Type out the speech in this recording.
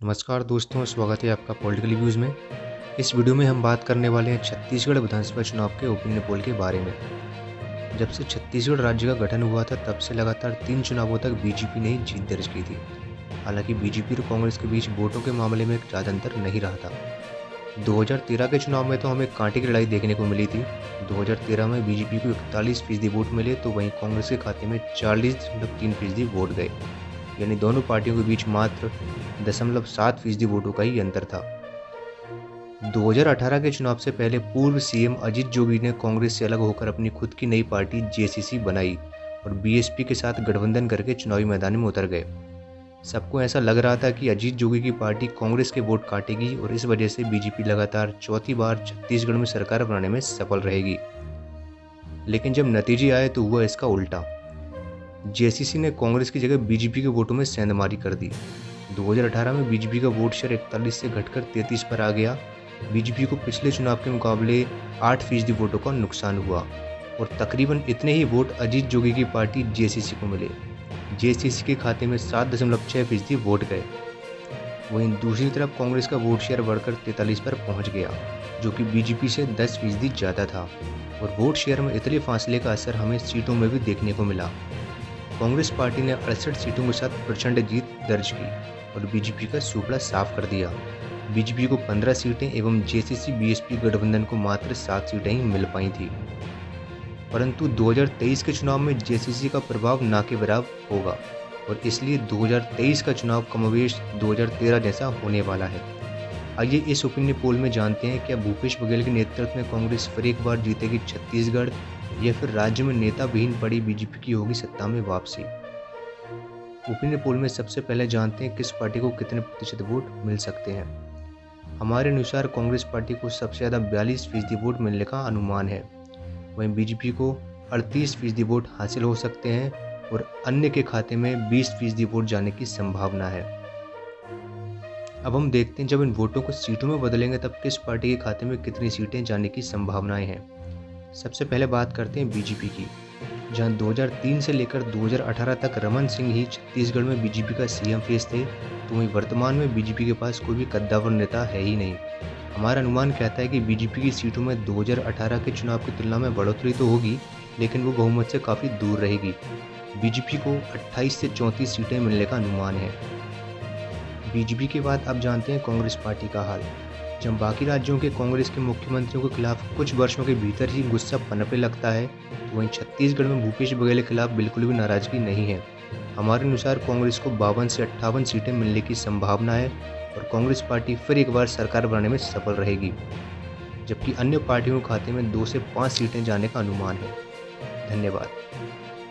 नमस्कार दोस्तों, स्वागत है आपका पॉलिटिकल व्यूज़ में। इस वीडियो में हम बात करने वाले हैं छत्तीसगढ़ विधानसभा चुनाव के ओपिनियन पोल के बारे में। जब से छत्तीसगढ़ राज्य का गठन हुआ था तब से लगातार 3 चुनावों तक बीजेपी ने जीत दर्ज की थी। हालांकि बीजेपी और कांग्रेस के बीच वोटों के मामले में एक ज़्यादा अंतर नहीं रहा था। 2013 के चुनाव में तो हमें कांटे की लड़ाई देखने को मिली थी। 2013 में बीजेपी को 41% वोट मिले तो वहीं कांग्रेस के खाते में 40.3% वोट गए, यानी दोनों पार्टियों के बीच मात्र 0.7% वोटों का ही अंतर था। 2018 के चुनाव से पहले पूर्व सीएम अजीत जोगी ने कांग्रेस से अलग होकर अपनी खुद की नई पार्टी जेसीसी बनाई और बीएसपी के साथ गठबंधन करके चुनावी मैदान में उतर गए। सबको ऐसा लग रहा था कि अजीत जोगी की पार्टी कांग्रेस के वोट काटेगी और इस वजह से बीजेपी लगातार चौथी बार छत्तीसगढ़ में सरकार बनाने में सफल रहेगी। लेकिन जब नतीजे आए तो हुआ इसका उल्टा। जेसीसी ने कांग्रेस की जगह बीजेपी के वोटों में सेंधमारी कर दी। 2018 में बीजेपी का वोट शेयर 41 से घटकर 33 पर आ गया। बीजेपी को पिछले चुनाव के मुकाबले 8% वोटों का नुकसान हुआ और तकरीबन इतने ही वोट अजीत जोगी की पार्टी जेसीसी को मिले। जेसीसी के खाते में 7.6% वोट गए। वहीं दूसरी तरफ कांग्रेस का वोट शेयर बढ़कर 43 पर पहुंच गया, जो कि बीजेपी से 10% ज़्यादा था। और वोट शेयर में इतने फासले का असर हमें सीटों में भी देखने को मिला। कांग्रेस पार्टी ने 68 सीटों के साथ प्रचंड जीत दर्ज की और बीजेपी का सुपड़ा साफ कर दिया। बीजेपी को 15 सीटें एवं जेसीसी बीएसपी गठबंधन को मात्र 7 सीटें ही मिल पाई थी। परंतु 2023 के चुनाव में जेसीसी का प्रभाव ना के बराबर होगा और इसलिए 2023 का चुनाव कमोवेश 2013 जैसा होने वाला है। आइए इस ओपिनियन पोल में जानते हैं, क्या भूपेश बघेल के नेतृत्व में कांग्रेस फिर एक बार जीतेगी छत्तीसगढ़ या फिर राज्य में नेता विहीन पड़ी बीजेपी की होगी सत्ता में वापसी। ओपिनियन पोल में सबसे पहले जानते हैं किस पार्टी को कितने प्रतिशत वोट मिल सकते हैं। हमारे अनुसार कांग्रेस पार्टी को सबसे ज़्यादा 42% वोट मिलने का अनुमान है। वहीं बीजेपी को 38% वोट हासिल हो सकते हैं और अन्य के खाते में 20% वोट जाने की संभावना है। अब हम देखते हैं जब इन वोटों को सीटों में बदलेंगे तब किस पार्टी के खाते में कितनी सीटें जाने की संभावनाएं हैं। सबसे पहले बात करते हैं बीजेपी की, जहां 2003 से लेकर 2018 तक रमन सिंह ही छत्तीसगढ़ में बीजेपी का सीएम फेस थे, तो वहीं वर्तमान में बीजेपी के पास कोई भी कद्दावर नेता है ही नहीं। हमारा अनुमान कहता है कि बीजेपी की सीटों में 2018 के चुनाव की तुलना में बढ़ोतरी तो होगी, लेकिन वो बहुमत से काफ़ी दूर रहेगी। बीजेपी को 28 से 34 सीटें मिलने का अनुमान है। बीजेपी के बाद अब जानते हैं कांग्रेस पार्टी का हाल। जब बाकी राज्यों के कांग्रेस के मुख्यमंत्रियों के खिलाफ कुछ वर्षों के भीतर ही गुस्सा पनपने लगता है, तो वहीं छत्तीसगढ़ में भूपेश बघेल के खिलाफ बिल्कुल भी नाराजगी नहीं है। हमारे अनुसार कांग्रेस को 52 से 58 सीटें मिलने की संभावना है और कांग्रेस पार्टी फिर एक बार सरकार बनाने में सफल रहेगी, जबकि अन्य पार्टियों के खाते में 2 से 5 सीटें जाने का अनुमान है। धन्यवाद।